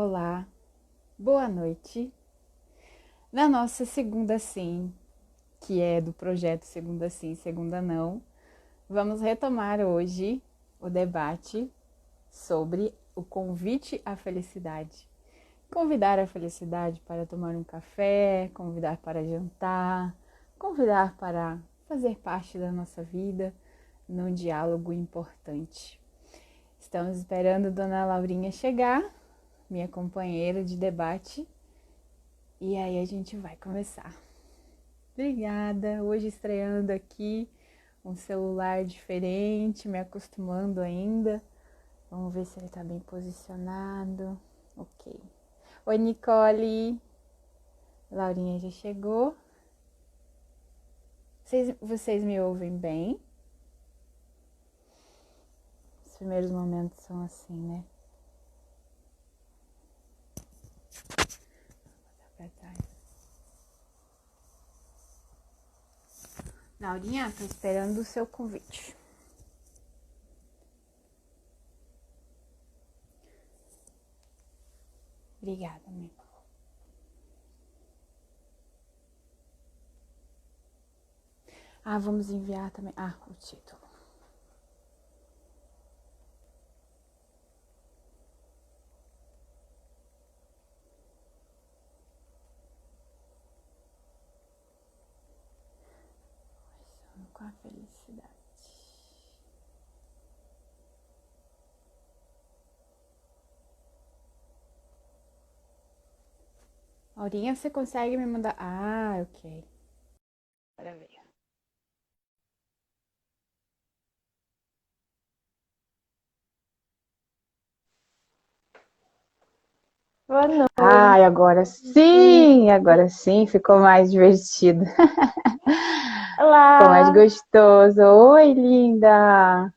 Olá, boa noite. Na nossa Segunda Sim, que é do projeto Segunda Sim, Segunda Não, vamos retomar hoje o debate sobre o convite à felicidade. Convidar a felicidade para tomar um café, convidar para jantar, convidar para fazer parte da nossa vida num diálogo importante. Estamos esperando Dona Laurinha chegar, minha companheira de debate, e aí a gente vai começar. Obrigada, hoje estreando aqui um celular diferente, me acostumando ainda. Vamos ver se ele tá bem posicionado. Ok. Oi, Nicole. Laurinha já chegou. Vocês me ouvem bem? Os primeiros momentos são assim, né? Laurinha, tô esperando o seu convite. Obrigada, amigo. Vamos enviar também. O título. Com a felicidade. Laurinha, você consegue me mandar? Ok. Bora ver. Boa noite. Agora sim, ficou mais divertido. Ficou mais Olá, gostoso. Oi, linda!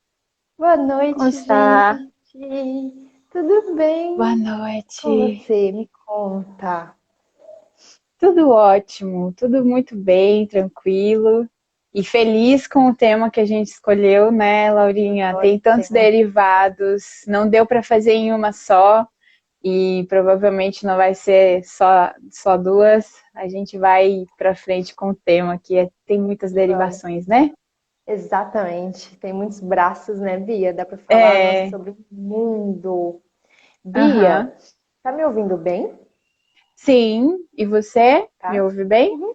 boa Como noite, está? gente. Tudo Boa bem com noite. você? Me conta. Tudo ótimo, tudo muito bem, tranquilo. E feliz com o tema que a gente escolheu, né, Laurinha? Adoro Tem esse tantos tema. derivados, não deu para fazer em uma só. E provavelmente não vai ser só duas. A gente vai para frente com o tema, tem muitas Vamos. derivações, né? Exatamente. Tem muitos braços, né, Bia? Dá para falar, nossa, É, sobre o mundo. Bia, aham. tá me ouvindo bem? Sim, e você? Me Tá? ouve bem? Uhum.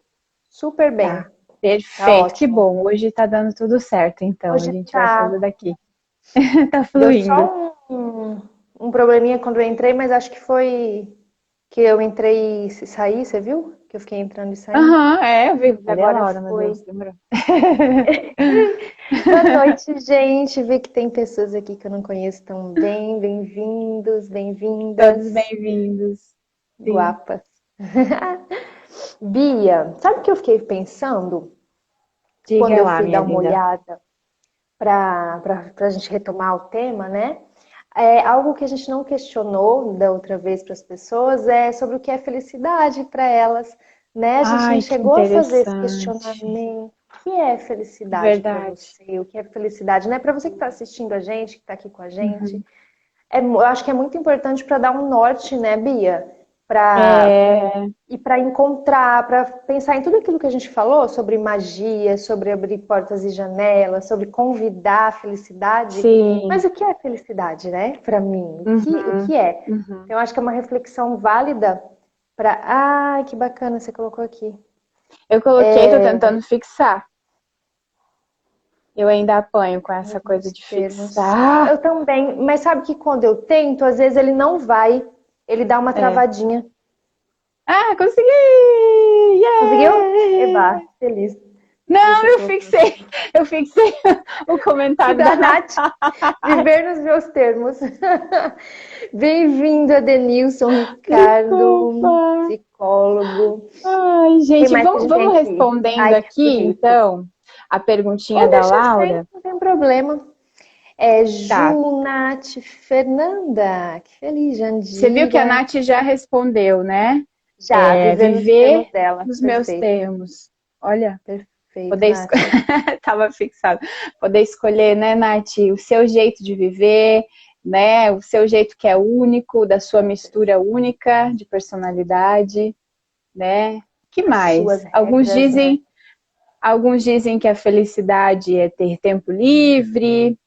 Super Tá, bem. Tá perfeito, que ótimo. bom. Hoje tá dando tudo certo, então. A Hoje gente vai fazer tá. daqui. Tá Deu fluindo. só um probleminha quando eu entrei, mas acho que foi que eu entrei e saí, você viu? Que eu fiquei entrando e saindo. Aham, eu vi. Mas Cadê a agora Laura, meu foi. Deus? Demorou. Boa noite, gente. Vi que tem pessoas aqui que eu não conheço tão bem. Bem-vindos, Todos bem-vindas, bem-vindos. Sim. guapas. Bia, sabe o que eu fiquei pensando quando Diga eu lá, fui minha dar uma linda. olhada para a gente retomar o tema, né? É algo que a gente não questionou da outra vez para as pessoas é sobre o que é felicidade para elas, né? A gente não Ai, que chegou a fazer esse interessante. questionamento. O que é felicidade para Verdade. você? O que é felicidade, né? Para você que está assistindo a gente, que está aqui com a gente, Uhum. eu acho que é muito importante para dar um norte, né, Bia? Para É, e para encontrar, para pensar em tudo aquilo que a gente falou sobre magia, sobre abrir portas e janelas, sobre convidar a felicidade. sim. Mas o que é felicidade, né? Para mim, o Uhum. que é? Uhum. Então, eu acho que é uma reflexão válida para. Ai, que bacana você colocou aqui. Eu coloquei, tô tentando fixar. Eu ainda apanho com essa coisa Nos de termos. fixar. Eu também, mas sabe que quando eu tento, às vezes ele não vai, ele dá uma É. travadinha. Consegui! Conseguiu? Eba, Yeah! feliz. Deixa Não, eu eu colocar fixei. aqui. Eu fixei o comentário Da da Nath, viver nos meus termos. Bem-vindo, Adenilson Desculpa. Ricardo, psicólogo. Ai, Quem gente, mais que a vamos, gente tem vamos aqui? respondendo Ai, que aqui, bonito. então, a perguntinha Ou da deixa sem, Laura. não tem problema. É Tá. Ju, Nath, Fernanda. Que feliz, Você viu que a Jandira. Nath já respondeu, né? Já, viver nos Viver termos dela. nos meus Perfeito, termos. Olha, perfeito, poder Nath. Tava fixado. Poder escolher, né, Nath, o seu jeito de viver, né? O seu jeito que é único, da sua mistura única de personalidade, né? Que As suas mais? regras, né? Alguns dizem que a felicidade é ter tempo livre,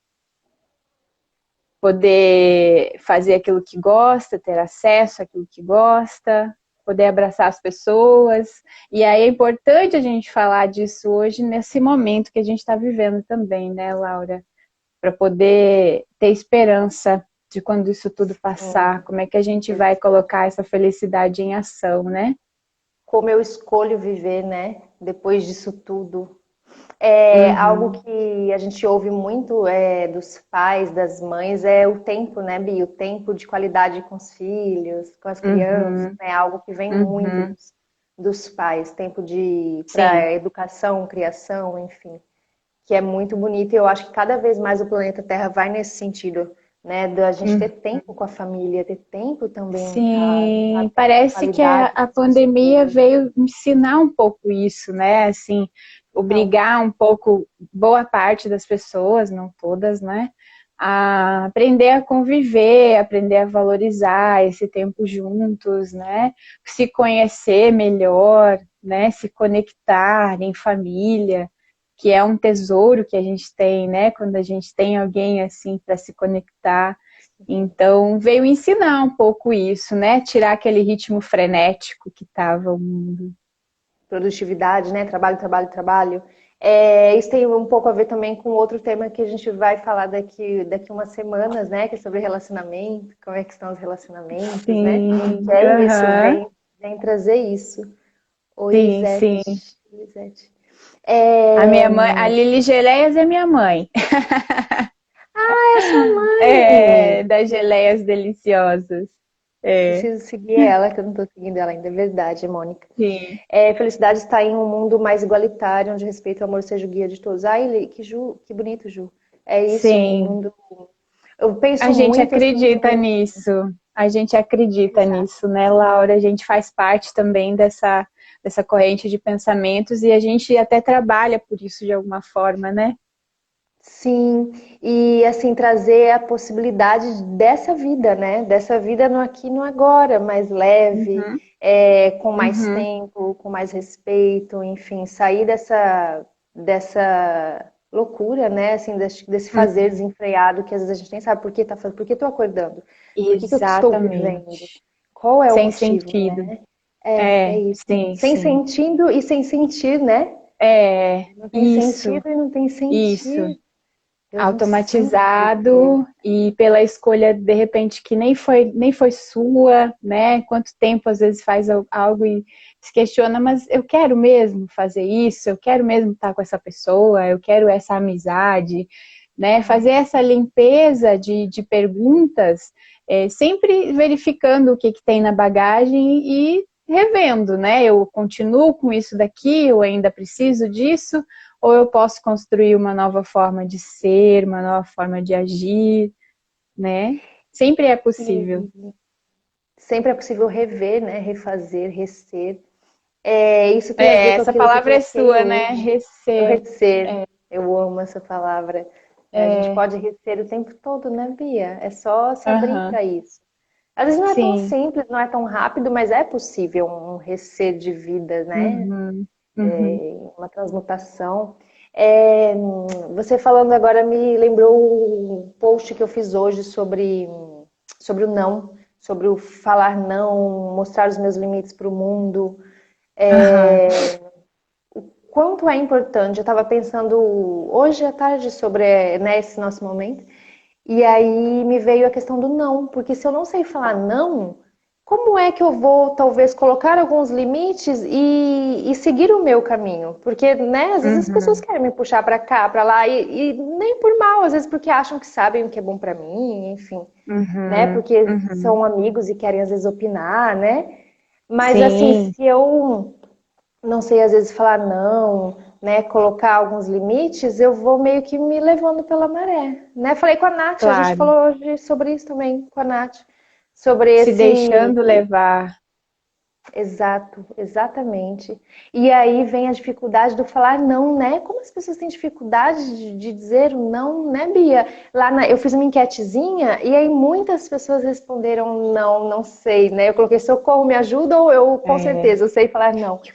poder fazer aquilo que gosta, ter acesso àquilo que gosta, poder abraçar as pessoas. E aí é importante a gente falar disso hoje, nesse momento que a gente está vivendo também, né, Laura? Para poder ter esperança de quando isso tudo passar, como é que a gente vai colocar essa felicidade em ação, né? Como eu escolho viver, né? Depois disso tudo. É algo Uhum, que a gente ouve muito dos pais, das mães, é o tempo, né, Bi? O tempo de qualidade com os filhos, com as crianças, uhum, é algo que vem muito uhum. dos pais, tempo de Sim. para educação, criação, enfim, que é muito bonito e eu acho que cada vez mais o planeta Terra vai nesse sentido, né, da gente ter Uhum. tempo com a família, ter tempo também em casa, Sim, sabe? Tempo de parece que qualidade a com as pandemia pessoas. veio ensinar um pouco isso, né? Assim, Então, obrigar um pouco, boa parte das pessoas, não todas, né? A aprender a conviver, aprender a valorizar esse tempo juntos, né? Se conhecer melhor, né? Se conectar em família, que é um tesouro que a gente tem, né? Quando a gente tem alguém assim para se conectar. Então, veio ensinar um pouco isso, né? Tirar aquele ritmo frenético que estava o mundo. produtividade, né? Trabalho, trabalho, trabalho. Isso tem um pouco a ver também com outro tema que a gente vai falar daqui umas semanas, né? Que é sobre relacionamento, como é que estão os relacionamentos, né? Que Sim, é isso, aham, vem trazer isso. Oi, sim, Lisete. sim. Lisete. A É, minha mãe, a Lili Geleias é minha mãe. é sua É, mãe! das geleias deliciosas. É, Preciso seguir ela, que eu não estou seguindo ela ainda, é verdade, Mônica. sim, Felicidade está em um mundo mais igualitário, onde respeito e o amor seja o guia de todos. Ai, que bonito, Ju. É isso, um sim. mundo. Eu penso A gente muito assim. acredita nisso. A gente acredita Exato. nisso, né, Laura? A gente faz parte também dessa corrente de pensamentos e a gente até trabalha por isso de alguma forma, né? Sim, e assim, trazer a possibilidade dessa vida, né? Dessa vida no aqui e no agora, mais leve, Uhum, com mais uhum, tempo, com mais respeito, enfim, sair dessa loucura, né? Assim, desse fazer uhum. desenfreado que às vezes a gente nem sabe por que por que estou acordando, por que eu estou vivendo, Exatamente. qual é o Sem motivo, sentido. né? É É, isso. sim, Sem sim. sentido e sem sentir, né? É, Não tem isso, sentido e não tem isso. sentir. Eu não sinto viver. Automatizado e pela escolha de repente que nem foi sua, né? Quanto tempo às vezes faz algo e se questiona, mas eu quero mesmo fazer isso, eu quero mesmo estar com essa pessoa, eu quero essa amizade, né? Fazer essa limpeza de perguntas, sempre verificando o que tem na bagagem e revendo, né? Eu continuo com isso daqui, eu ainda preciso disso, ou eu posso construir uma nova forma de ser, uma nova forma de agir, né? Sempre é possível. E sempre é possível rever, né? Refazer, recer. Isso tem a ver com Essa aquilo que eu palavra é coloquei sua, né? hoje. O Recer. recer. Eu amo essa palavra. A gente É, pode recer o tempo todo, né, Bia? É só se abrir aham, para isso. Às vezes não é tão sim. simples, não é tão rápido, mas é possível um recer de vida, né? Uhum, uhum, Uma transmutação. É, Você falando agora me lembrou um post que eu fiz hoje sobre o não, sobre o falar não, mostrar os meus limites para o mundo. aham. Quanto é importante, eu estava pensando hoje à tarde sobre né, esse nosso momento, e aí me veio a questão do não, porque se eu não sei falar não, como é que eu vou talvez colocar alguns limites e seguir o meu caminho? Porque, né, às vezes as pessoas Uhum, querem me puxar para cá, para lá, e nem por mal, às vezes porque acham que sabem o que é bom para mim, enfim, né? uhum, Porque uhum. são amigos e querem às vezes opinar, né? Mas assim, Sim, se eu não sei às vezes falar não, né, colocar alguns limites, eu vou meio que me levando pela maré, né? Falei com a Nath, a gente claro. falou hoje sobre isso também com a Nath, sobre Se esse deixando levar. Exato, exatamente. E aí vem a dificuldade do falar não, né? Como as pessoas têm dificuldade de dizer o não, né, Bia? Eu fiz uma enquetezinha e aí muitas pessoas responderam não, não sei, né? Eu coloquei socorro, me ajuda ou eu com É, certeza eu sei falar não. que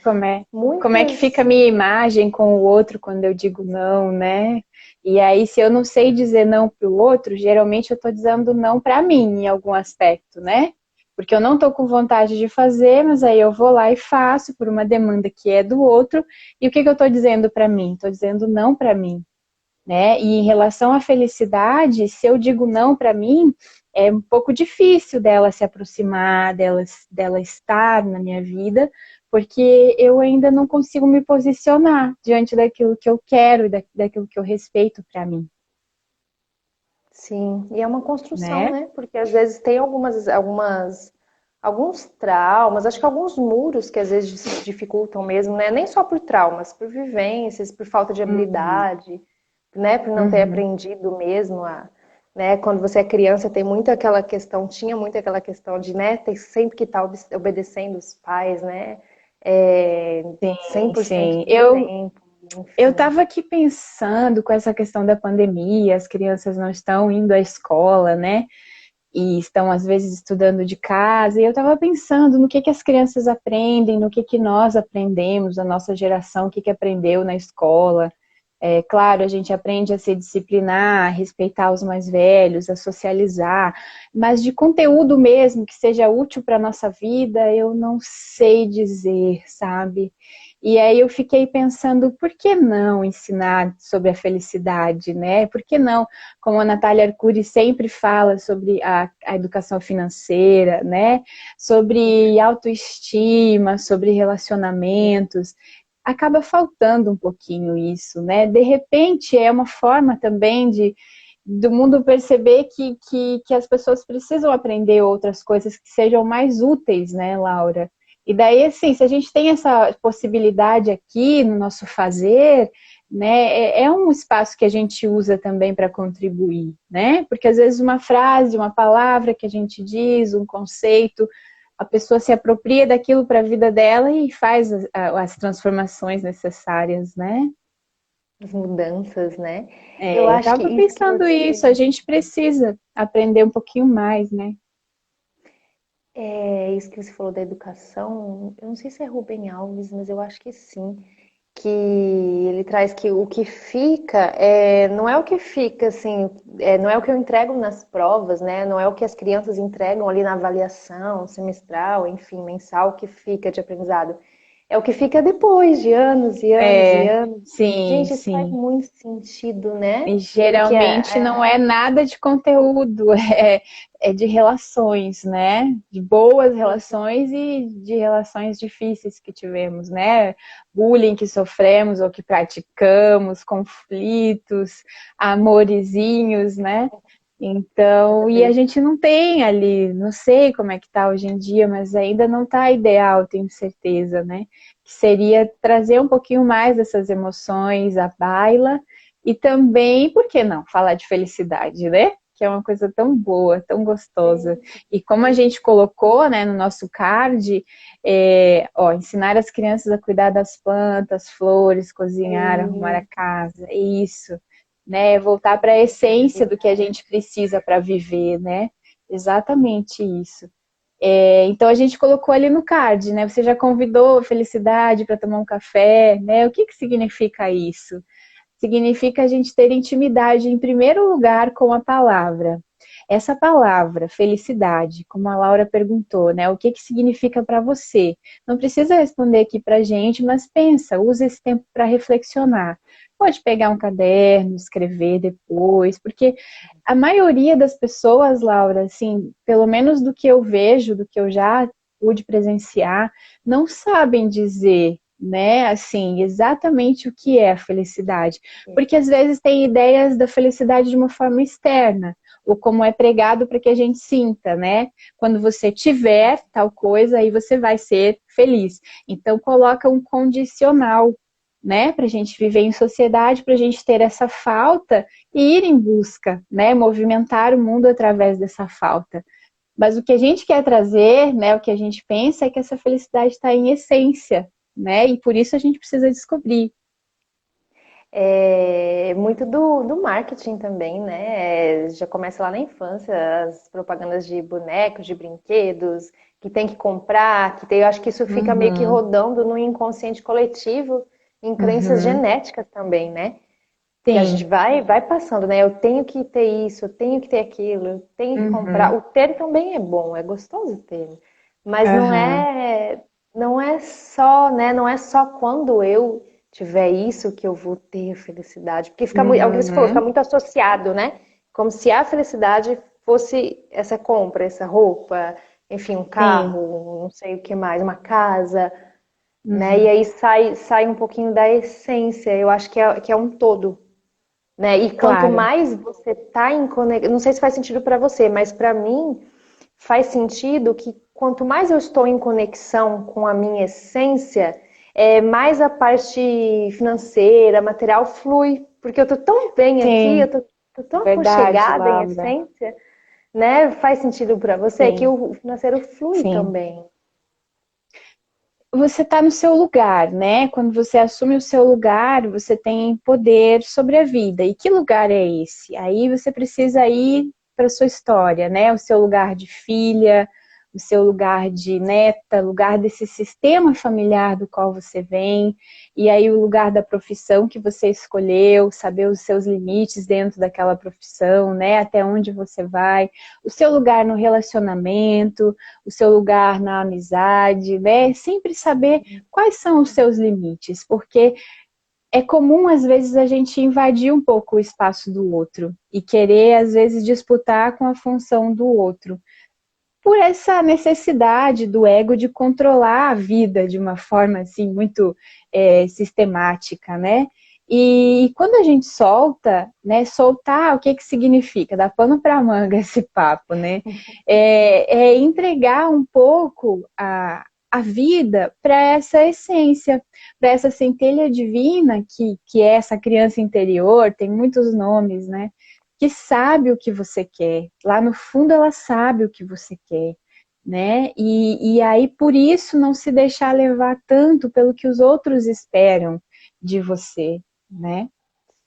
como é que fica a Muitas. minha imagem com o outro quando eu digo não, né? E aí, se eu não sei dizer não para o outro, geralmente eu estou dizendo não para mim em algum aspecto, né? Porque eu não estou com vontade de fazer, mas aí eu vou lá e faço por uma demanda que é do outro. E o que eu estou dizendo para mim? Estou dizendo não para mim, né? E em relação à felicidade, se eu digo não para mim, é um pouco difícil dela se aproximar, dela estar na minha vida, porque eu ainda não consigo me posicionar diante daquilo que eu quero e daquilo que eu respeito para mim, Sim, e é uma construção, né? né? Porque às vezes tem alguns traumas, acho que alguns muros que às vezes se dificultam mesmo, né? Nem só por traumas, por vivências, por falta de Uhum, habilidade, né? Por não ter uhum. aprendido mesmo né? Quando você é criança tem muito aquela questão, tinha muito aquela questão de, né? Ter sempre que estar obedecendo os pais, né? É, Sim, 100% sim. do Eu tempo, eu enfim. estava aqui pensando com essa questão da pandemia, as crianças não estão indo à escola, né? E estão às vezes estudando de casa, e eu estava pensando no que as crianças aprendem, no que nós aprendemos, a nossa geração, o que aprendeu na escola. É claro, a gente aprende a se disciplinar, a respeitar os mais velhos, a socializar, mas de conteúdo mesmo que seja útil para a nossa vida, eu não sei dizer, sabe? E aí eu fiquei pensando, por que não ensinar sobre a felicidade, né? Por que não, como a Natália Arcuri sempre fala sobre a educação financeira, né? Sobre autoestima, sobre relacionamentos, acaba faltando um pouquinho isso, né? De repente é uma forma também do mundo perceber que as pessoas precisam aprender outras coisas que sejam mais úteis, né, Laura? E daí, assim, se a gente tem essa possibilidade aqui no nosso fazer, né, é um espaço que a gente usa também para contribuir, né? Porque às vezes uma frase, uma palavra que a gente diz, um conceito, a pessoa se apropria daquilo para a vida dela e faz as transformações necessárias, né? As mudanças, né? Eu É, eu acho que estava isso que pensando você isso, a gente precisa aprender um pouquinho mais, né? isso que você falou da educação, eu não sei se é Rubem Alves, mas eu acho que sim, que ele traz que o que fica não é o que fica assim, não é o que eu entrego nas provas, né? Não é o que as crianças entregam ali na avaliação semestral, enfim, mensal que fica de aprendizado. É o que fica depois de anos e anos e É, anos. sim, Gente, isso faz sim. muito sentido, né? E Porque geralmente não é nada de conteúdo, é de relações, né? De boas relações e de relações difíceis que tivemos, né? Bullying que sofremos ou que praticamos, conflitos, amorezinhos, né? Então, e a gente não tem ali, não sei como é que tá hoje em dia, mas ainda não tá ideal, tenho certeza, né? Que seria trazer um pouquinho mais dessas emoções à baila e também, por que não, falar de felicidade, né? Que é uma coisa tão boa, tão gostosa. sim, E como a gente colocou, né, no nosso card, ensinar as crianças a cuidar das plantas, flores, cozinhar, arrumar a sim, casa, isso, né? Voltar para a essência do que a gente precisa para viver, né? Exatamente isso. Então a gente colocou ali no card, né? Você já convidou a felicidade para tomar um café, né? O que significa isso? Significa a gente ter intimidade, em primeiro lugar, com a palavra. Essa palavra, felicidade, como a Laura perguntou, né? O que significa para você? Não precisa responder aqui para a gente, mas pensa, usa esse tempo para reflexionar. Pode pegar um caderno, escrever depois, porque a maioria das pessoas, Laura, assim, pelo menos do que eu vejo, do que eu já pude presenciar, não sabem dizer, né, assim, exatamente o que é a felicidade. Porque às vezes tem ideias da felicidade de uma forma externa, ou como é pregado para que a gente sinta, né? Quando você tiver tal coisa, aí você vai ser feliz. Então coloca um condicional, né, para a gente viver em sociedade, para a gente ter essa falta e ir em busca, né, movimentar o mundo através dessa falta. Mas o que a gente quer trazer, né, o que a gente pensa é que essa felicidade está em essência, né? E por isso a gente precisa descobrir. É muito do marketing também, né? Já começa lá na infância, as propagandas de bonecos, de brinquedos, que tem que comprar, que tem, eu acho que isso fica meio que Uhum, rodando no inconsciente coletivo, em crenças uhum. genéticas também, né? Que a gente Sim. vai passando, né? Eu tenho que ter isso, eu tenho que ter aquilo, eu tenho que comprar. Uhum, O ter também é bom, é gostoso ter, mas aham. não é só, né? Não é só quando eu tiver isso que eu vou ter felicidade, porque fica muito, é o que você falou, fica Uhum. muito associado, né? Como se a felicidade fosse essa compra, essa roupa, enfim, um Sim. carro, não sei o que mais, uma casa, né? E Uhum. aí sai um pouquinho da essência. Eu acho que é um todo, né? E quanto Claro. mais você tá em conexão, não sei se faz sentido para você, mas para mim faz sentido que quanto mais eu estou em conexão com a minha essência, mais a parte financeira, material flui, porque eu tô tão bem aqui, Sim. tô tão Verdade, aconchegada em Laura. essência, né? Faz sentido para você que Sim. o financeiro flui Sim. também. Você está no seu lugar, né? Quando você assume o seu lugar, você tem poder sobre a vida. E que lugar é esse? Aí você precisa ir para a sua história, né? O seu lugar de filha, o seu lugar de neta, lugar desse sistema familiar do qual você vem, e aí o lugar da profissão que você escolheu, saber os seus limites dentro daquela profissão, né? Até onde você vai, o seu lugar no relacionamento, o seu lugar na amizade, né? Sempre saber quais são os seus limites, porque é comum, às vezes, a gente invadir um pouco o espaço do outro e querer, às vezes, disputar com a função do outro. Por essa necessidade do ego de controlar a vida de uma forma, assim, muito sistemática, né? E quando a gente solta, né, soltar, o que que significa? Dar pano para manga esse papo, né? É entregar um pouco a vida para essa essência, para essa centelha divina que é essa criança interior, tem muitos nomes, né? Que sabe o que você quer. Lá no fundo ela sabe o que você quer, né? E aí por isso não se deixar levar tanto pelo que os outros esperam de você, né?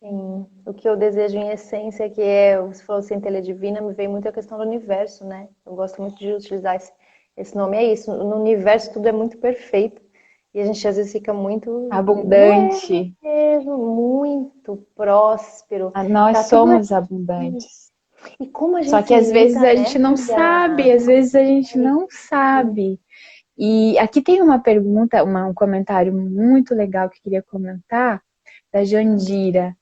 Sim, o que eu desejo em essência, que é, você falou centelha divina, me veio muito a questão do universo, né? Eu gosto muito de utilizar esse nome, é isso. No universo tudo é muito perfeito. E a gente às vezes fica muito no erro Abundante. mesmo, muito próspero. Nós Tá tudo somos aqui. abundantes. E como a Só gente que se às vezes limita, a né, gente não sabe, amiga? às vezes a gente É não isso. sabe. E aqui tem uma pergunta, um comentário muito legal que eu queria comentar, da Jandira.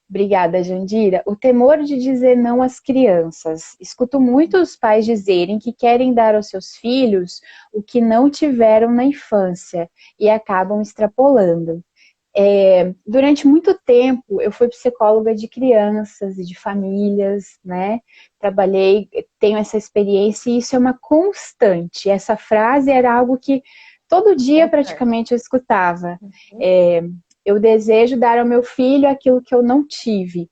Obrigada, Jandira. O temor de dizer não às crianças. Escuto muitos pais dizerem que querem dar aos seus filhos o que não tiveram na infância e acabam extrapolando. Durante muito tempo, eu fui psicóloga de crianças e de famílias, né? Trabalhei, tenho essa experiência e isso é uma constante. Essa frase era algo que todo dia Constante. praticamente eu escutava. Uhum. É, eu desejo dar ao meu filho aquilo que eu não tive.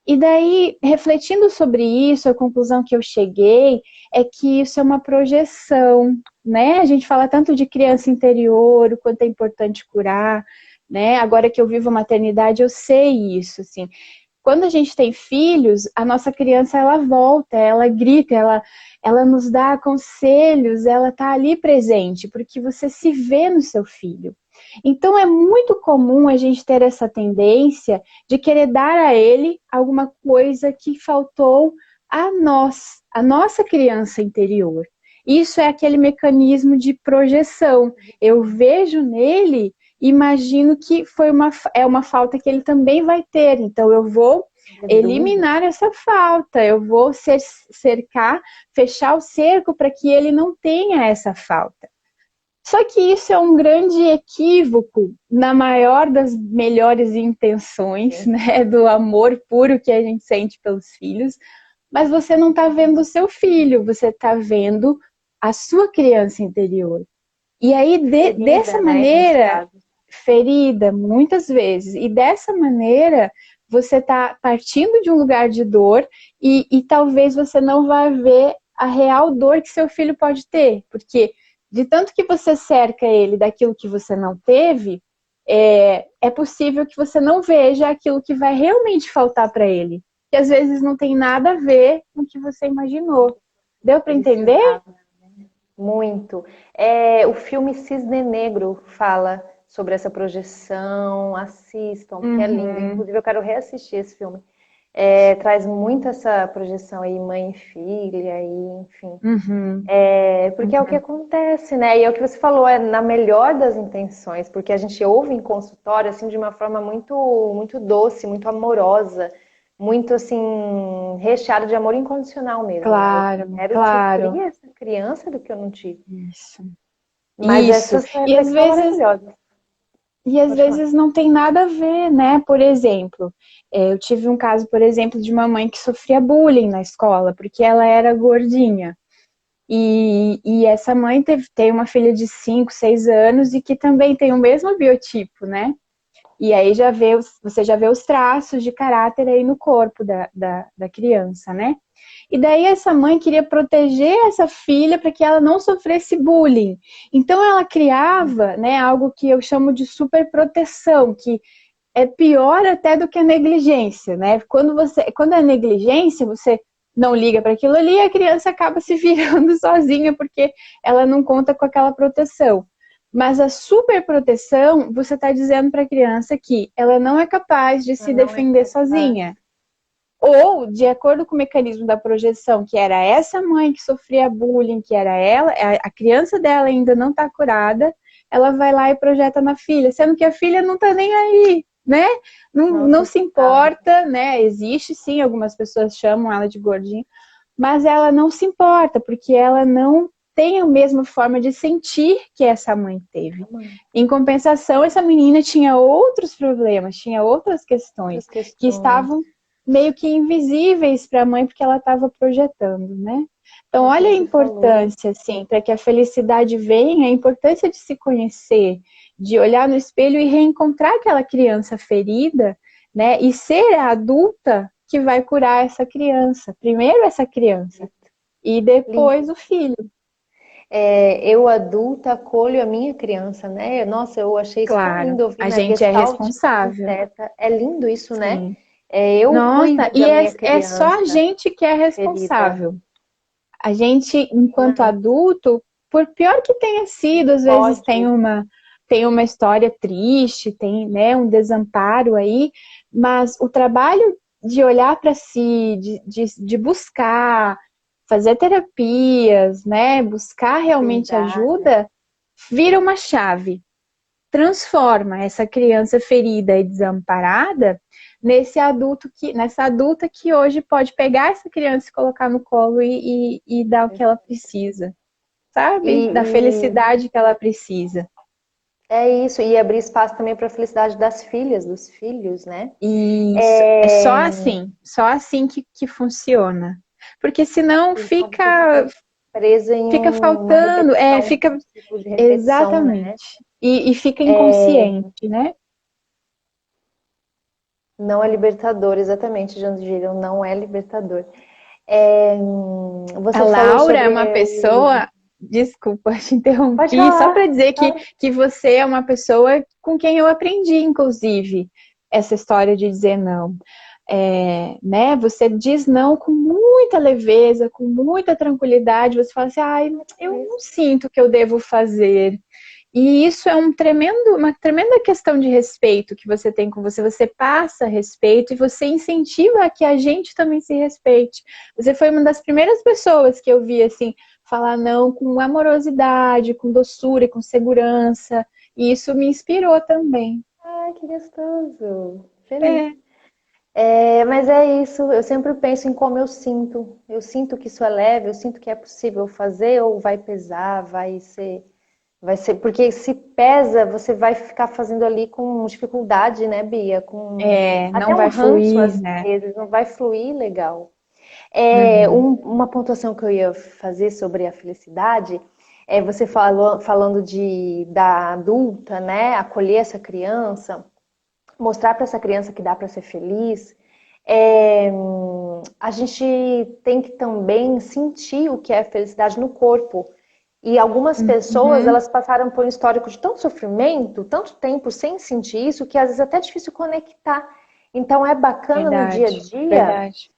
E daí, refletindo sobre isso, a conclusão que eu cheguei é que isso é uma projeção, né? A gente fala tanto de criança interior, o quanto é importante curar, né? Agora que eu vivo a maternidade, eu sei isso, assim. Quando a gente tem filhos, a nossa criança, ela volta, ela grita, ela nos dá conselhos, ela tá ali presente, porque você se vê no seu filho. Então é muito comum a gente ter essa tendência de querer dar a ele alguma coisa que faltou a nós, a nossa criança interior. Isso é aquele mecanismo de projeção. Eu vejo nele, imagino que é uma falta que ele também vai ter. Então eu vou Sem dúvida. eliminar essa falta, eu vou cercar, fechar o cerco para que ele não tenha essa falta. Só que isso é um grande equívoco na maior das melhores intenções, Sim. né, do amor puro que a gente sente pelos filhos, mas você não está vendo o seu filho, você está vendo a sua criança interior. E aí, dessa Ferida, né, nesse maneira, caso. ferida, muitas vezes, e dessa maneira, você está partindo de um lugar de dor e talvez você não vá ver a real dor que seu filho pode ter. Porque de tanto que você cerca ele daquilo que você não teve, é possível que você não veja aquilo que vai realmente faltar para ele. Que às vezes não tem nada a ver com o que você imaginou. Deu para entender? Precisava muito. O filme Cisne Negro fala sobre essa projeção. Assistam, porque é lindo. Uhum, Inclusive, eu quero reassistir esse filme. Traz muito essa projeção aí, mãe e filha, e enfim. uhum, Porque é o que uhum. acontece, né? E é o que você falou, é na melhor das intenções, porque a gente ouve em consultório assim de uma forma muito, muito doce, muito amorosa, muito assim recheada de amor incondicional mesmo, né? Eu Claro, quero suprir claro. essa criança do que eu não tive. Isso. Mas Isso. essas reflexões são maravilhosas. E às Pode falar. vezes não tem nada a ver, né? Por exemplo, eu tive um caso, por exemplo, de uma mãe que sofria bullying na escola, porque ela era gordinha. E essa mãe tem uma filha de 5, 6 anos e que também tem o mesmo biotipo, né? E aí você já vê os traços de caráter aí no corpo da criança, né? E daí essa mãe queria proteger essa filha para que ela não sofresse bullying. Então ela criava, né, algo que eu chamo de superproteção, que é pior até do que a negligência, né? Quando é negligência, você não liga para aquilo ali, a criança acaba se virando sozinha porque ela não conta com aquela proteção. Mas a superproteção, você está dizendo para a criança que ela não é capaz de Ela se não é defender capaz. sozinha. Ou, de acordo com o mecanismo da projeção, que era essa mãe que sofria bullying, que era ela, a criança dela ainda não está curada, ela vai lá e projeta na filha, sendo que a filha não está nem aí, né? Não, Não não se se sabe. importa, né? Existe sim, algumas pessoas chamam ela de gordinha, mas ela não se importa, porque ela não tem a mesma forma de sentir que essa mãe teve. Em compensação, essa menina tinha outros problemas, tinha outras questões Outras que questões. estavam meio que invisíveis para a mãe porque ela estava projetando, né? Então, É o que olha a você falou. importância, assim, para que a felicidade venha, a importância de se conhecer, de olhar no espelho e reencontrar aquela criança ferida, né? E ser a adulta que vai curar essa criança. Primeiro essa criança e depois Lindo. o filho. Eu adulta acolho a minha criança, né? Nossa, eu achei isso tão Claro, lindo ouvir a na gente é Gestalt como responsável. teta. É lindo isso, né? Sim. Eu Nossa, cuido e da minha é só a criança gente que é ferida. responsável. A gente, enquanto Não, adulto, por pior que tenha sido, às vezes pode. tem uma história triste, tem, né, um desamparo aí, mas o trabalho de olhar para si, de buscar, fazer terapias, né, buscar realmente Cuidar. ajuda, vira uma chave, transforma essa criança ferida e desamparada nessa adulta que hoje pode pegar essa criança e colocar no colo e dar o que ela precisa, sabe? Da E felicidade que ela precisa. é isso. E abrir espaço também para a felicidade das filhas, dos filhos, né? Isso, é É, só assim que funciona. Porque senão e senão você fica presa em fica uma faltando, repetição, fica um ciclo de repetição, né? exatamente. E fica inconsciente, né? Não é libertador, exatamente, Jandira, não é libertador. A Você falou Laura é sobre uma o. pessoa. Desculpa, te Pode interrompi, só para falar. dizer Fala. que você é uma pessoa com quem eu aprendi, inclusive, essa história de dizer não. Né? Você diz não com muita leveza, com muita tranquilidade. Você fala assim, ai, eu não sinto que eu devo fazer. E isso é uma tremenda questão de respeito que você tem com você. Você passa respeito e você incentiva a que a gente também se respeite. Você foi uma das primeiras pessoas que eu vi assim falar não com amorosidade, com doçura, com segurança. E isso me inspirou também. Ai, que gostoso. Feliz. É, Mas é isso, eu sempre penso em como eu sinto. Eu sinto que isso é leve, eu sinto que é possível fazer, ou vai pesar, vai ser, porque se pesa, você vai ficar fazendo ali com dificuldade, né, Bia? Com até não um vai ranço fluir, às né? vezes, não vai fluir legal. Uhum. Uma pontuação que eu ia fazer sobre a felicidade é você falando da adulta, né? Acolher essa criança, mostrar para essa criança que dá para ser feliz. É, a gente tem que também sentir o que é felicidade no corpo. E algumas pessoas, Uhum, elas passaram por um histórico de tanto sofrimento, tanto tempo sem sentir isso, que às vezes é até difícil conectar. Então é bacana no dia a verdade, dia, verdade.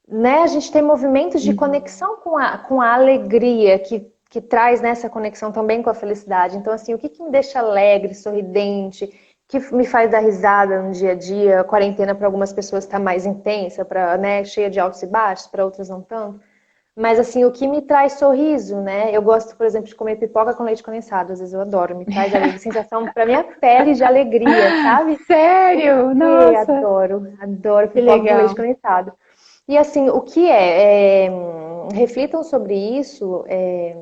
né, a gente ter movimentos de Uhum. conexão com a alegria, que traz nessa conexão também com a felicidade. Então, assim, o que me deixa alegre, sorridente, que me faz dar risada no dia a dia? A quarentena para algumas pessoas está mais intensa, para, né, cheia de altos e baixos, para outras não tanto. Mas assim, o que me traz sorriso, né? Eu gosto, por exemplo, de comer pipoca com leite condensado. Às vezes eu adoro, me traz a sensação para minha pele de alegria, sabe? O Sério? que Nossa, adoro, adoro que pipoca com leite legal. condensado. E assim, o que reflitam sobre isso,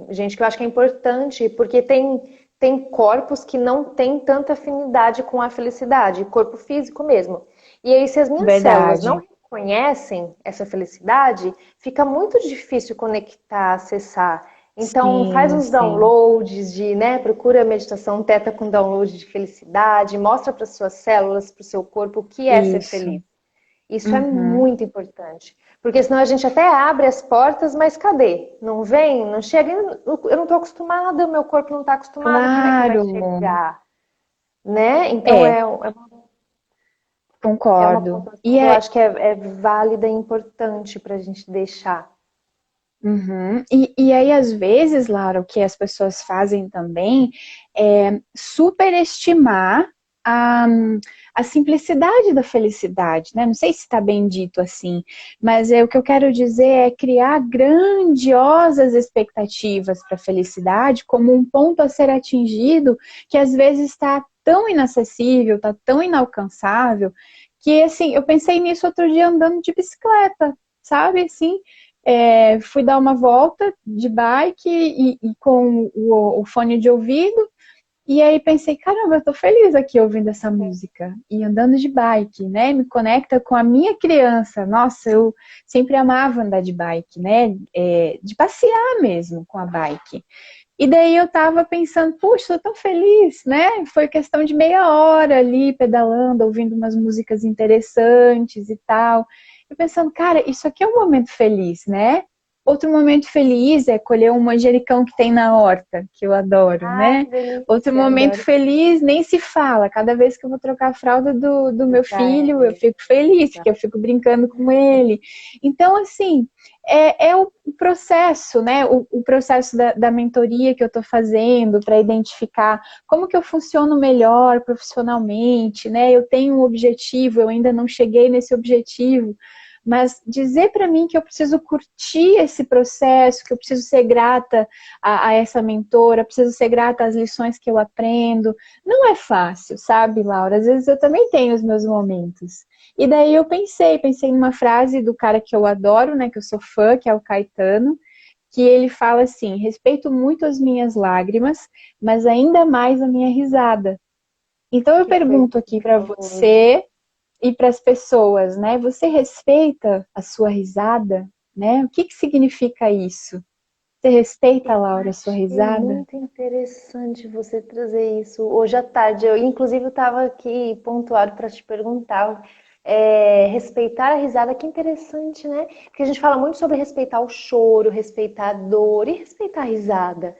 gente, que eu acho que é importante, porque tem corpos que não têm tanta afinidade com a felicidade, corpo físico mesmo. E aí, se as minhas células não Verdade. reconhecem essa felicidade, fica muito difícil conectar, acessar. Então, faz Sim, uns sim. downloads de, né? Procura a meditação teta com download de felicidade, mostra para suas células, para o seu corpo o que é ser Isso. feliz. Isso é Uhum. muito importante. Porque senão a gente até abre as portas, mas cadê? Não vem, não chega. Eu não estou acostumada, o meu corpo não está acostumado, como é que vai Claro. chegar? Né? Então É, é uma concordo. pontuação E que eu é, acho que é válida e importante para a gente deixar. uhum. E aí, às vezes, Laura, o que as pessoas fazem também é superestimar a, a simplicidade da felicidade, né? Não sei se está bem dito assim, mas o que eu quero dizer é criar grandiosas expectativas para a felicidade como um ponto a ser atingido que às vezes está tão inacessível, está tão inalcançável, que assim, eu pensei nisso outro dia andando de bicicleta, sabe, assim, fui dar uma volta de bike e com o fone de ouvido, e aí pensei, caramba, eu tô feliz aqui ouvindo essa música e andando de bike, né? Me conecta com a minha criança. Nossa, eu sempre amava andar de bike, né? De passear mesmo com a bike. E daí eu tava pensando, puxa, tô tão feliz, né? Foi questão de meia hora ali pedalando, ouvindo umas músicas interessantes e tal. Eu pensando, cara, isso aqui é um momento feliz, né? Outro momento feliz é colher um manjericão que tem na horta, que eu adoro, Ai, né? que Outro delícia, momento adoro. feliz nem se fala. Cada vez que eu vou trocar a fralda do meu filho, eu Verdade. fico feliz, porque eu fico brincando com ele. Então, assim, é o processo, né? O processo da mentoria que eu estou fazendo para identificar como que eu funciono melhor profissionalmente, né? Eu tenho um objetivo, eu ainda não cheguei nesse objetivo, mas dizer para mim que eu preciso curtir esse processo, que eu preciso ser grata a essa mentora, preciso ser grata às lições que eu aprendo, não é fácil, sabe, Laura? Às vezes eu também tenho os meus momentos. E daí eu pensei numa frase do cara que eu adoro, né, que eu sou fã, que é o Caetano, que ele fala assim: respeito muito as minhas lágrimas, mas ainda mais a minha risada. Então eu Que coisa pergunto aqui para gostosa. você e para as pessoas, né? Você respeita a sua risada, né? O que que significa isso? Você respeita, Eu Laura, a sua achei risada? muito interessante você trazer isso hoje à tarde. Eu, inclusive, estava aqui pontuado para te perguntar. Respeitar a risada, que interessante, né? Porque a gente fala muito sobre respeitar o choro, respeitar a dor e respeitar a risada.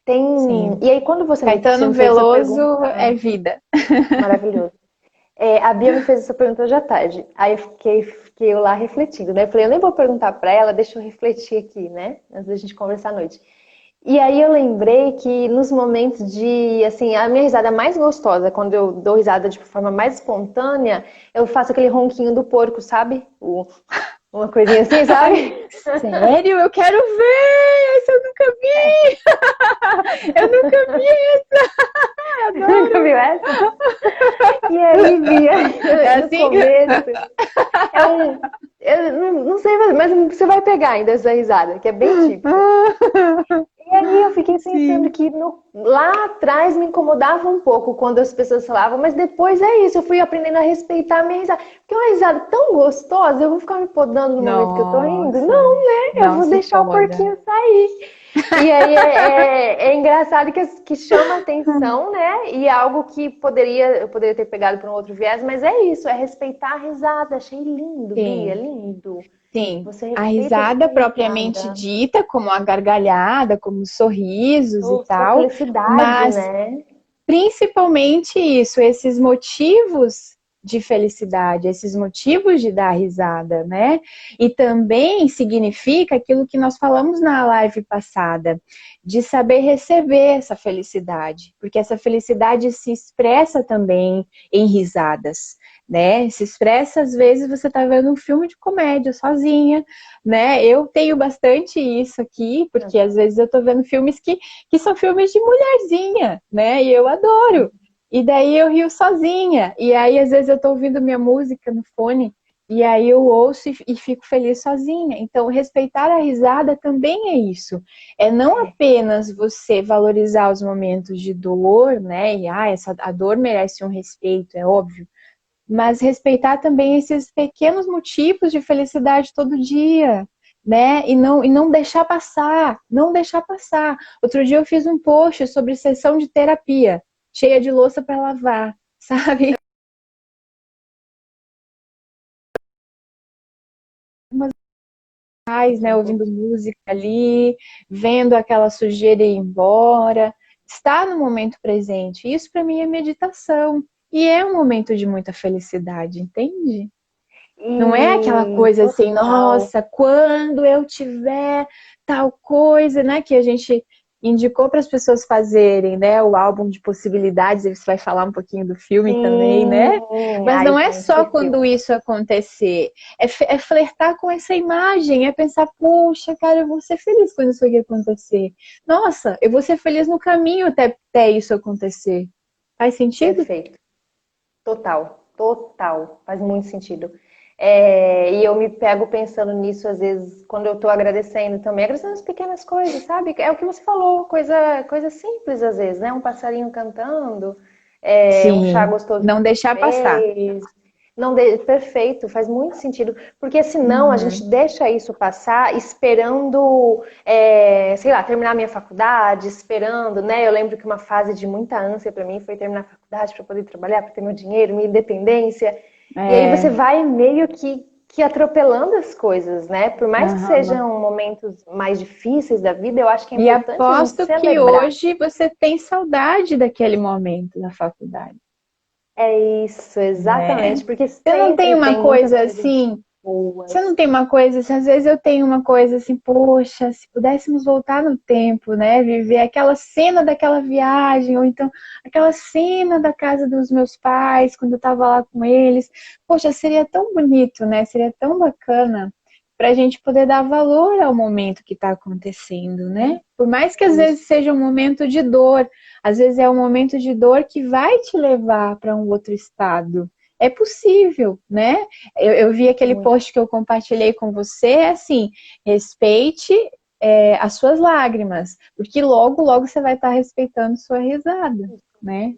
Tem... Sim. E aí, quando você Caetano me fez essa pergunta, Veloso é vida. maravilhoso. A Bia me fez essa pergunta hoje à tarde. Aí fiquei eu lá refletindo, né? Eu falei, eu nem vou perguntar para ela, deixa eu refletir aqui, né? Antes da gente conversar à noite. E aí eu lembrei que nos momentos de, assim, a minha risada mais gostosa, quando eu dou risada de forma mais espontânea, eu faço aquele ronquinho do porco, sabe? Uma coisinha assim, sabe? Sério? Eu quero ver! Esse eu nunca vi! Eu nunca vi! Nunca Adoro! viu essa? E aí, É Bia, no assim? começo, é um. Eu não sei, mas você vai pegar ainda essa risada, que é bem típica. E aí eu fiquei pensando Sim. que lá atrás me incomodava um pouco quando as pessoas falavam, mas depois é isso, eu fui aprendendo a respeitar a minha risada. Porque é uma risada tão gostosa, eu vou ficar me podando no momento que eu tô rindo? Nossa, Não, né? Eu não vou se deixar o poda. porquinho sair. E aí é engraçado que chama atenção, né? E é algo que eu poderia ter pegado por um outro viés, mas é isso, é respeitar a risada. Achei lindo, Bia, Sim. lindo. Sim, Você a respeita a risada sua propriamente risada, dita, como a gargalhada, como os sorrisos e sua tal, felicidade, mas né? principalmente isso, esses motivos de felicidade, esses motivos de dar risada, né? E também significa aquilo que nós falamos na live passada, de saber receber essa felicidade, porque essa felicidade se expressa também em risadas, né? Se expressa às vezes você tá vendo um filme de comédia sozinha, né? Eu tenho bastante isso aqui, porque às vezes eu tô vendo filmes que são filmes de mulherzinha, né? E eu adoro. E daí eu rio sozinha. E aí, às vezes, eu tô ouvindo minha música no fone, e aí eu ouço e fico feliz sozinha. Então, respeitar a risada também é isso. É não apenas você valorizar os momentos de dor, né? E a dor merece um respeito, é óbvio. Mas respeitar também esses pequenos motivos de felicidade todo dia, né? E não deixar passar, não deixar passar. Outro dia eu fiz um post sobre sessão de terapia, cheia de louça para lavar, sabe? Né, ouvindo música ali, vendo aquela sujeira ir embora, estar no momento presente. Isso para mim é meditação. E é um momento de muita felicidade, entende? Não é aquela E coisa assim, total. nossa, quando eu tiver tal coisa, né? Que a gente indicou para as pessoas fazerem, né? O álbum de possibilidades, e você vai falar um pouquinho do filme também, né? Sim, Mas ai, não é gente, só que quando filme. isso acontecer, é flertar com essa imagem, é pensar, puxa, cara, eu vou ser feliz quando isso aqui acontecer. Nossa, eu vou ser feliz no caminho até isso acontecer. Faz sentido? Perfeito. Total, total. Faz muito sentido. E eu me pego pensando nisso, às vezes, quando eu tô agradecendo também, agradecendo as pequenas coisas, sabe? É o que você falou, coisa simples às vezes, né? Um passarinho cantando, um chá Sim, gostoso que não você deixar passar. fez. Não perfeito, faz muito sentido. Porque senão a gente Uhum. deixa isso passar esperando, sei lá, terminar minha faculdade, esperando, né? Eu lembro que uma fase de muita ânsia para mim foi terminar a faculdade para poder trabalhar, para ter meu dinheiro, minha independência. E aí você É, vai meio que atropelando as coisas, né? Por mais que aham. sejam momentos mais difíceis da vida, eu acho que é E importante a gente aposto que celebrar. hoje você tem saudade daquele momento da faculdade, É isso, né? exatamente, porque Você não tem sempre uma tem muitas coisa coisas assim, você boas. não tem uma coisa assim, às vezes eu tenho uma coisa assim, poxa, se pudéssemos voltar no tempo, né? Viver aquela cena daquela viagem, ou então aquela cena da casa dos meus pais, quando eu tava lá com eles. Poxa, seria tão bonito, né? Seria tão bacana para a gente poder dar valor ao momento que está acontecendo, né? Por mais que às vezes Isso. seja um momento de dor, às vezes é um momento de dor que vai te levar para um outro estado. É possível, né? Eu vi aquele Muito. post que eu compartilhei com você, é assim, respeite as suas lágrimas, porque logo, logo você vai estar respeitando sua risada, né?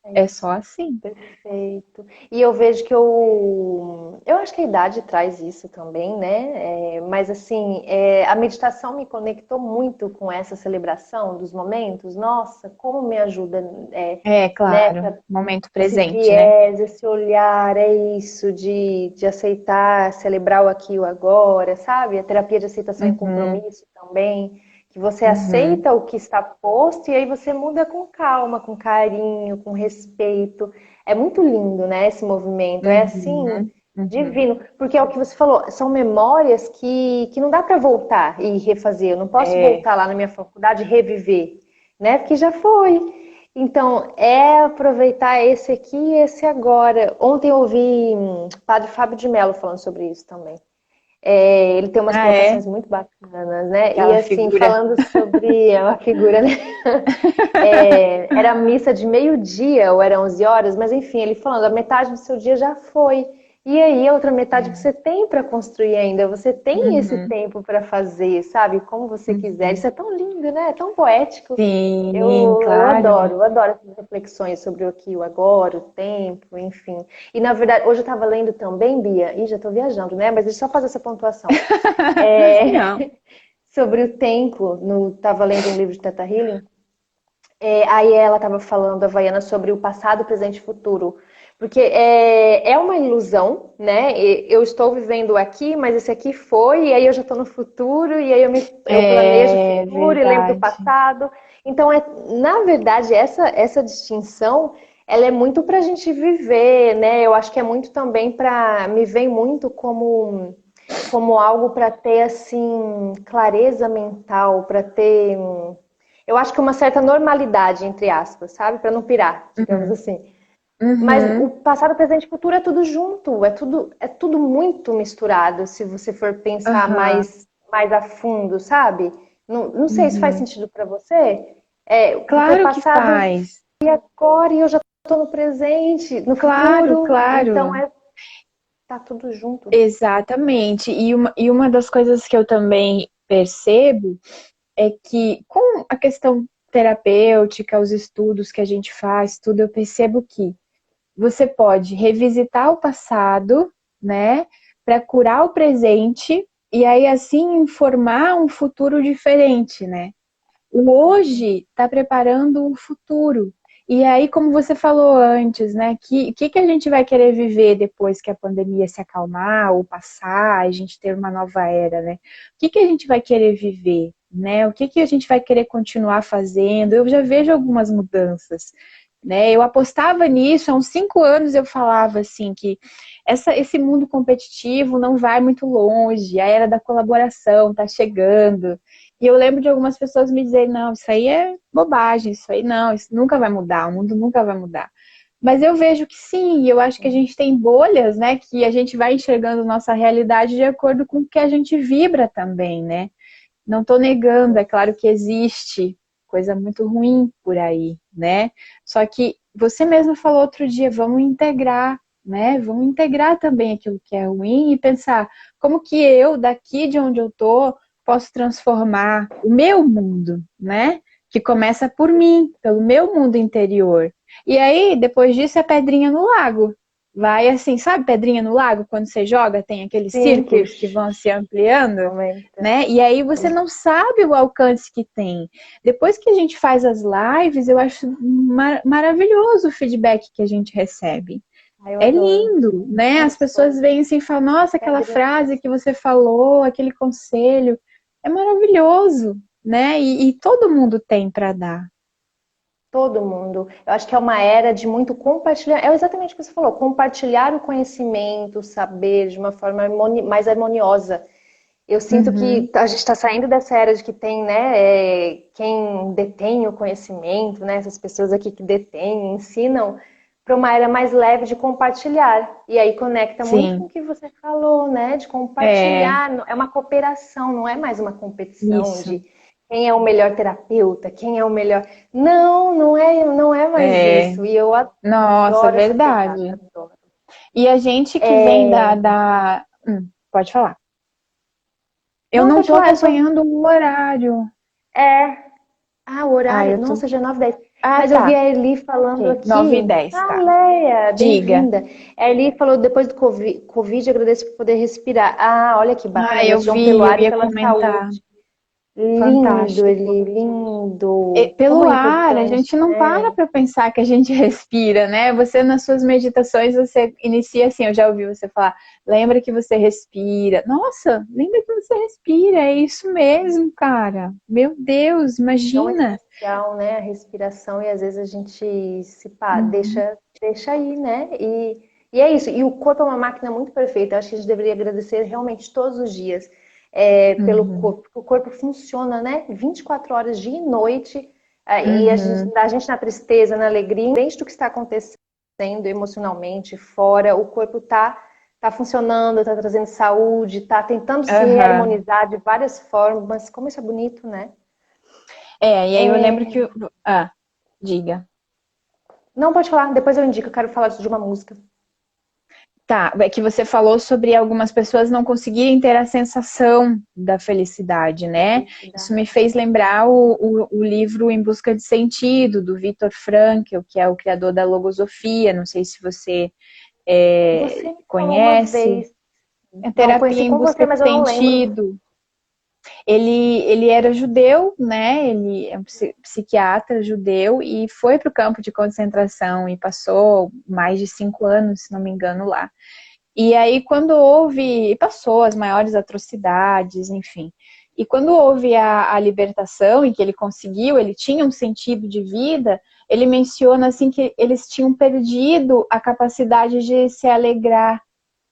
É É só isso. assim. Perfeito. E eu vejo que eu acho que a idade traz isso também, né? Mas assim, a meditação me conectou muito com essa celebração dos momentos. Nossa, como me ajuda, É, né? claro, momento Esse presente, né? viés, esse olhar, é isso, de aceitar, celebrar o aqui e o agora, sabe? A terapia de aceitação e Uhum, compromisso também, que você uhum. aceita o que está posto e aí você muda com calma, com carinho, com respeito. É muito lindo, né, esse movimento. É assim, Uhum, uhum. divino, porque é o que você falou, são memórias que não dá para voltar e refazer. Eu não posso É. voltar lá na minha faculdade e reviver, né? Porque já foi. Então, é aproveitar esse aqui e esse agora. Ontem eu ouvi Padre Fábio de Mello falando sobre isso também. Ele tem umas Ah, é? colocações muito bacanas, né? E Aquela assim, figura. falando sobre é uma figura, né? Era missa de meio-dia, ou era 11 horas, mas enfim, ele falando, a metade do seu dia já foi. E aí, a outra metade É. você tem para construir ainda, você tem esse Uhum, tempo para fazer, sabe? Como você quiser. uhum. Isso é tão lindo, né? É tão poético. Sim, Eu claro. adoro essas reflexões sobre o aqui, o agora, o tempo, enfim. E na verdade, hoje eu estava lendo também, Bia, e já estou viajando, né? Mas deixa eu só fazer essa pontuação. Não. Sobre o tempo, estava lendo um livro de Teta Healing, aí ela estava falando, a Havaiana, sobre o passado, presente e futuro. Porque é uma ilusão, né? Eu estou vivendo aqui, mas esse aqui foi, e aí eu já estou no futuro, e aí eu planejo o É futuro e lembro do verdade. passado. Então, na verdade, essa distinção, ela é muito para a gente viver, né? Eu acho que é muito também para... Me vem muito como algo para ter, assim, clareza mental, para ter... Eu acho que uma certa normalidade, entre aspas, sabe? Para não pirar, digamos Uhum. assim. Mas o Uhum. passado, presente e futuro é tudo junto, é tudo muito misturado, se você for pensar Aham. mais a fundo, sabe? Não sei se faz Uhum. sentido para você. É, porque o Claro que passado faz. e agora e eu já estou no presente, no Claro, futuro, então claro. tá tudo junto. Exatamente. E uma das coisas que eu também percebo é que, com a questão terapêutica, os estudos que a gente faz, tudo, eu percebo que você pode revisitar o passado, né, para curar o presente e aí assim informar um futuro diferente, né? O hoje está preparando o futuro. E aí, como você falou antes, né? Que a gente vai querer viver depois que a pandemia se acalmar ou passar, a gente ter uma nova era, né? O que a gente vai querer viver, né? O que a gente vai querer continuar fazendo? Eu já vejo algumas mudanças, né? Eu apostava nisso, há uns 5 anos eu falava assim que esse mundo competitivo não vai muito longe, a era da colaboração está chegando. E eu lembro de algumas pessoas me dizerem, não, isso aí é bobagem, isso aí não, isso nunca vai mudar, o mundo nunca vai mudar. Mas eu vejo que sim, e eu acho que a gente tem bolhas, né, que a gente vai enxergando nossa realidade de acordo com o que a gente vibra também, né? Não estou negando, é claro que existe coisa muito ruim por aí, né? Só que você mesmo falou outro dia, vamos integrar, né? Vamos integrar também aquilo que é ruim e pensar como que eu, daqui de onde eu tô, posso transformar o meu mundo, né? Que começa por mim, pelo meu mundo interior. E aí, depois disso, é pedrinha no lago. Vai assim, sabe pedrinha no lago? Quando você joga, tem aqueles Sim, que círculos que vão se ampliando, aumenta. né? E aí você não sabe o alcance que tem. Depois que a gente faz as lives, eu acho maravilhoso o feedback que a gente recebe. Ai, eu É adoro. lindo, né? As pessoas Gostoso. vêm assim e falam, nossa, É aquela frase gratificante. que você falou, aquele conselho, é maravilhoso, né? E todo mundo tem para dar. Todo mundo. Eu acho que é uma era de muito compartilhar. É exatamente o que você falou, compartilhar o conhecimento, o saber de uma forma mais harmoniosa. Eu sinto que Uhum, a gente está saindo dessa era de que tem, né, quem detém o conhecimento, né, essas pessoas aqui que detêm, ensinam, para uma era mais leve de compartilhar. E aí conecta muito com sim, o que você falou, né, de é compartilhar. É uma cooperação, não é mais uma competição isso. de quem é o melhor terapeuta, quem é o melhor. Não, não é mais É, isso. E eu nossa, adoro essa pegada, verdade. adoro. E a gente que vem pode falar. Eu Não, não pode tô falar, eu só. acompanhando o horário. É, o Ah, horário, eu tô. nossa, já é 9h10. Ah, Mas eu vi tá. a Erli falando Ok. 9 e aqui. 10, Ah, tá. Leia, Diga. bem-vinda. A Erli falou depois do Covid, agradeço por poder respirar. Ah, olha que Ah, bacana, eu gratidão pelo vi, eu ar e ia pela comentar. saúde. Lindo, Fantástico. Erli, lindo. Como Pelo é ar, a importante, gente não para né? para pensar que a gente respira, né? Você, nas suas meditações, você inicia assim, eu já ouvi você falar, lembra que você respira. Nossa, lembra que você respira, é isso mesmo, cara. Meu Deus, Tão imagina. essencial, né? A respiração, e às vezes a gente Uhum, deixa aí, né? E é isso. E o corpo é uma máquina muito perfeita. Eu acho que a gente deveria agradecer realmente todos os dias pelo uhum, corpo. Porque o corpo funciona, né? 24 horas, dia e noite. E uhum. a gente na tristeza, na alegria, independente do que está acontecendo emocionalmente, fora, o corpo tá funcionando, tá trazendo saúde, tá tentando se Aham. reharmonizar de várias formas. Como isso é bonito, né? É, e aí eu lembro É, que. Ah, diga. não, pode falar, depois eu indico, eu quero falar de uma música. Tá, é que você falou sobre algumas pessoas não conseguirem ter a sensação da felicidade, né? Isso me Felicidade. fez lembrar o livro Em Busca de Sentido, do Viktor Frankl, que é o criador da logosofia. Não sei se você Você me falou uma conhece. vez, É não terapia conheci em com você, busca de mas eu não lembro. sentido. Ele era judeu, né? Ele é um psiquiatra judeu e foi para o campo de concentração e passou mais de 5 anos, se não me engano, lá. E aí, quando houve, passou as maiores atrocidades, enfim. E quando houve a libertação e que ele conseguiu, ele tinha um sentido de vida, ele menciona assim que eles tinham perdido a capacidade de se alegrar,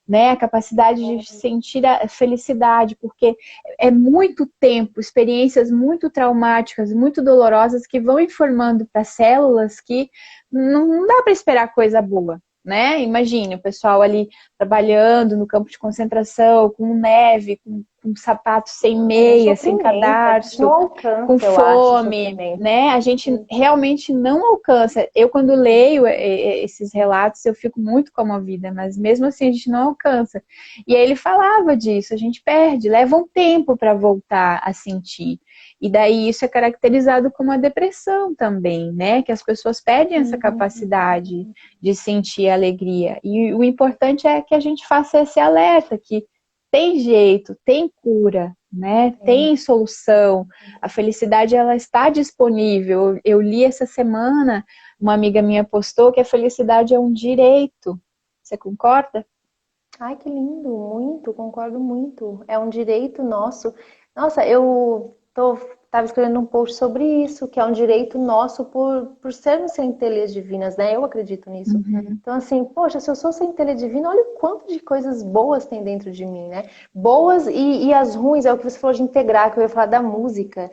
né? A capacidade de sentir a felicidade, porque é muito tempo, experiências muito traumáticas, muito dolorosas que vão informando para células que não dá para esperar coisa boa, né? Imagine o pessoal ali trabalhando no campo de concentração, com neve, com sapato sem É um meia, sem sofrimento, a gente não cadarço, com alcança, eu acho, o fome, sofrimento. né? A gente realmente não alcança. Eu, quando leio esses relatos, eu fico muito comovida, mas mesmo assim a gente não alcança. E aí ele falava disso, a gente perde, leva um tempo para voltar a sentir. E daí isso é caracterizado como a depressão também, né? Que as pessoas perdem essa capacidade de sentir alegria. E o importante é que a gente faça esse alerta, que tem jeito, tem cura, né? Tem solução. A felicidade, ela está disponível. Eu li essa semana, uma amiga minha postou que a felicidade é um direito. Você concorda? Ai, que lindo, muito, concordo muito. É um direito nosso. Nossa, eu tava escrevendo um post sobre isso, que é um direito nosso por sermos centelhas divinas, né? Eu acredito nisso. Uhum. Então, assim, poxa, se eu sou centelha divina, olha o quanto de coisas boas tem dentro de mim, né? Boas e as ruins, é o que você falou de integrar, que eu ia falar da música.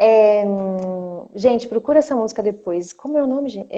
É, gente, procura essa música depois. Como é o nome, gente?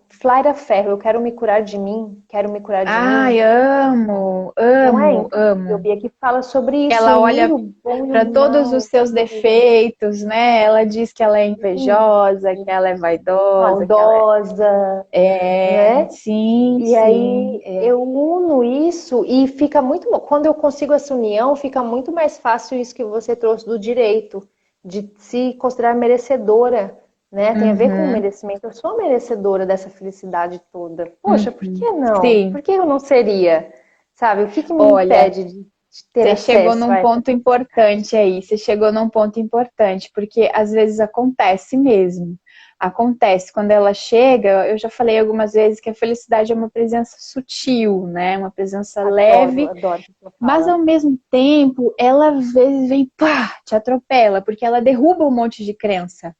Flaira Ferro, eu quero me curar de mim, quero me curar de mim. Ai, amo, Não é amo, incrível, amo. Bia, que fala sobre isso, Ela unir olha o bom e o para todos os mal, seus sabe? defeitos, né? Ela diz que ela é invejosa, que Isso. ela é vaidosa, que ela Maldosa, é... né? Sim, E sim. aí eu uno isso e fica muito, quando eu consigo essa união, fica muito mais fácil isso que você trouxe do direito, de se considerar merecedora, né? Tem a ver com o Uhum, merecimento. Eu sou merecedora dessa felicidade toda. Poxa, por uhum. que não? Sim, Por que eu não seria? Sabe? O que que me olha, impede de ter você chegou acesso num a essa ponto felicidade? importante aí, você chegou num ponto importante, porque às vezes acontece mesmo. Acontece, quando ela chega, eu já falei algumas vezes que a felicidade é uma presença sutil, né? Uma presença Adoro, leve, adoro que você mas fala. ao mesmo tempo, ela às vezes vem, pá, te atropela, porque ela derruba um monte de crença,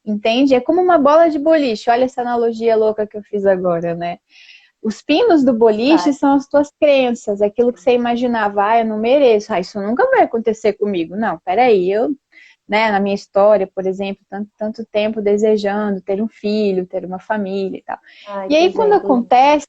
entende? É como uma bola de boliche, olha essa analogia louca que eu fiz agora, né? Os pinos do boliche Vai. são as tuas crenças, aquilo que você imaginava, ah, eu não mereço, ah, isso nunca vai acontecer comigo. Não, peraí, eu, né, na minha história, por exemplo, tanto tempo desejando ter um filho, ter uma família e tal. Ai, E que aí, quando exemplo. acontece,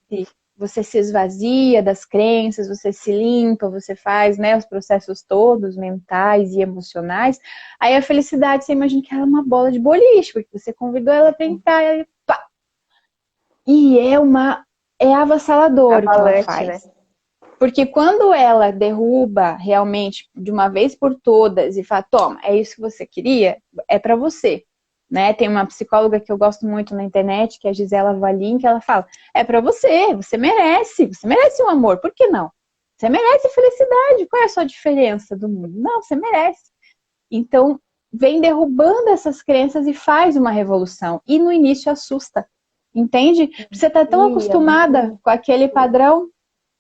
você se esvazia das crenças, você se limpa, você faz, né, os processos todos, mentais e emocionais, aí a felicidade, você imagina que ela é uma bola de boliche, porque você convidou ela para entrar, e pá, e é avassalador o que ela Avalanche, né? faz. Porque quando ela derruba realmente de uma vez por todas e fala, toma, é isso que você queria, é para você. Né? Tem uma psicóloga que eu gosto muito na internet, que é a Gisela Valim, que ela fala, é para você merece um amor, por que não? Você merece felicidade, qual é a sua diferença do mundo? Não, você merece. Então, vem derrubando essas crenças e faz uma revolução. E no início assusta, entende? Você tá tão Ia acostumada muito. com aquele padrão,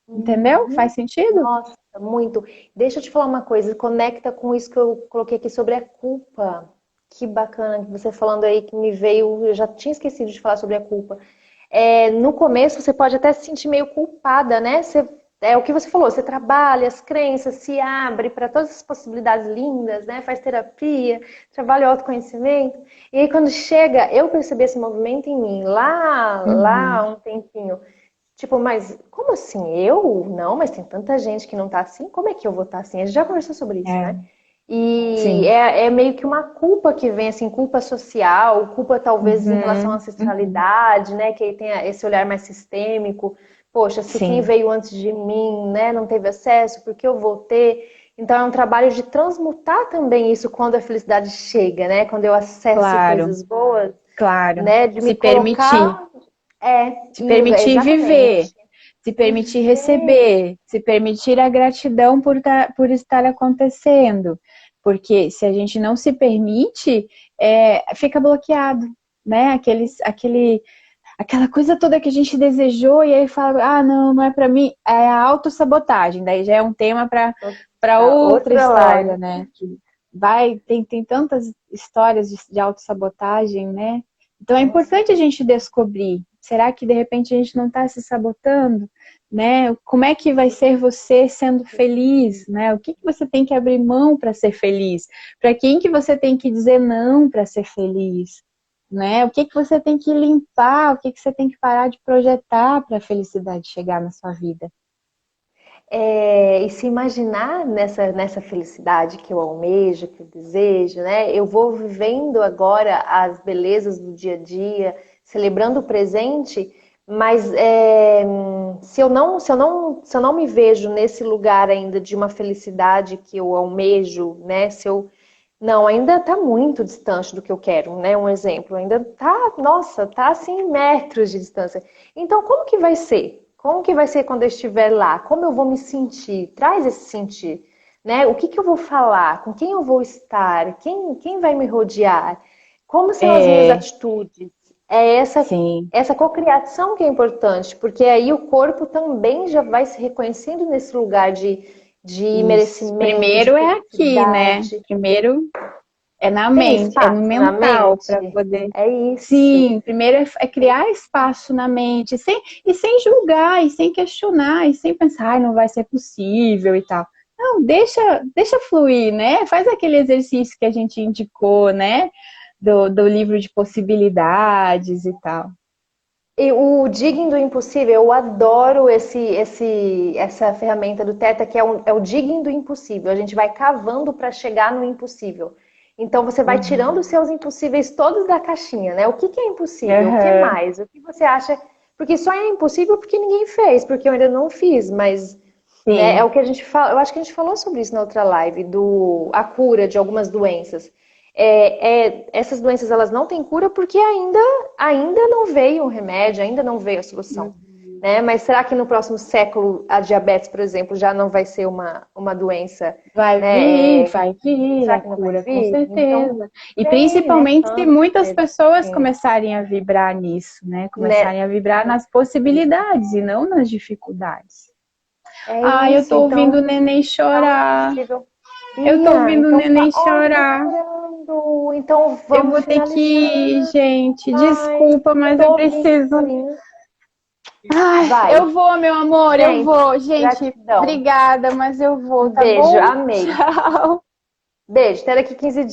entendeu? Uhum. Faz sentido? Nossa, muito. Deixa eu te falar uma coisa, conecta com isso que eu coloquei aqui sobre a culpa. Que bacana que você falando aí que me veio, eu já tinha esquecido de falar sobre a culpa. No começo você pode até se sentir meio culpada, né? É o que você falou, você trabalha as crenças, se abre para todas as possibilidades lindas, né? Faz terapia, trabalha o autoconhecimento. E aí quando chega, eu percebi esse movimento em mim lá há Uhum. um tempinho. Tipo, mas como assim? Eu? Não, mas tem tanta gente que não tá assim. Como é que eu vou estar assim? A gente já conversou sobre isso, É, né? E sim. é meio que uma culpa que vem, assim, culpa social, culpa talvez em relação à Uhum. Uhum. ancestralidade, né? Que aí tem esse olhar mais sistêmico. Poxa, se quem Sim, veio antes de mim, né, não teve acesso, por que eu vou ter? Então é um trabalho de transmutar também isso quando a felicidade chega, né? Quando eu acesso claro, coisas boas, claro. né? De me Se permitir, colocar, se permitir viver, exatamente. se permitir Viver. receber, se permitir a gratidão por estar acontecendo. Porque se a gente não se permite, fica bloqueado, né? Aquela coisa toda que a gente desejou e aí fala, não, não é pra mim. É a autossabotagem, daí já é um tema para outra história, né? Que tem tantas histórias de autossabotagem, né? Então é importante a gente descobrir. Será que de repente a gente não está se sabotando? Né? Como é que vai ser você sendo feliz? Né? O que você tem que abrir mão para ser feliz? Para quem que você tem que dizer não para ser feliz? Né? O que você tem que limpar? O que você tem que parar de projetar para a felicidade chegar na sua vida? E se imaginar nessa felicidade que eu almejo, que eu desejo, né? Eu vou vivendo agora as belezas do dia a dia, celebrando o presente, mas se eu não me vejo nesse lugar ainda de uma felicidade que eu almejo, né? Não, ainda está muito distante do que eu quero, né? Um exemplo, ainda tá assim metros de distância. Então, como que vai ser? Como que vai ser quando eu estiver lá? Como eu vou me sentir? Traz esse sentir, né? O que eu vou falar? Com quem eu vou estar? Quem vai me rodear? Como serão as minhas atitudes? É Sim. essa cocriação que é importante, porque aí o corpo também já vai se reconhecendo nesse lugar de Isso. merecimento, de Primeiro é aqui, né? felicidade. Primeiro é na Tem mente, é no espaço na mental mente? para poder. É isso. Sim, primeiro é criar espaço na mente, sem julgar, e sem questionar, e sem pensar, não vai ser possível e tal. Não, deixa fluir, né? Faz aquele exercício que a gente indicou, né? Do livro de possibilidades e tal. E o Digging do Impossível, eu adoro essa ferramenta do Teta, que é o Digging do Impossível. A gente vai cavando para chegar no impossível. Então você vai tirando os seus impossíveis todos da caixinha, né? O que é impossível? O que Uhum. mais? O que você acha? Porque só é impossível porque ninguém fez, porque eu ainda não fiz, mas né, é Sim. o que a gente fala. Eu acho que a gente falou sobre isso na outra live, a cura de algumas doenças. Essas doenças elas não têm cura porque ainda não veio um remédio, ainda não veio a solução. Né? Mas será que no próximo século a diabetes, por exemplo, já não vai ser uma doença? Né? Vai vir Será a que não vai cura, com vir? Então, certeza. E vem, né? principalmente se muitas Câncer, pessoas sim. começarem a vibrar nisso, né? Né? Começarem a vibrar nas possibilidades e não nas dificuldades. É Ai, eu isso, tô ouvindo então, o neném tá no chorar. impossível. Eu tô Bia, ouvindo o então tá. neném Ó, ele tá chorar. chorando. Então Eu vamos vou ter que ir, finalizar. gente. Ai, Desculpa, eu mas tô eu ouvindo o preciso. chorinho. Ai, Vai. eu vou, meu amor, eu Gente, vou. Gente, gratidão. obrigada, mas eu vou, Um tá beijo, bom? amei. Tchau. Beijo, até daqui 15 dias.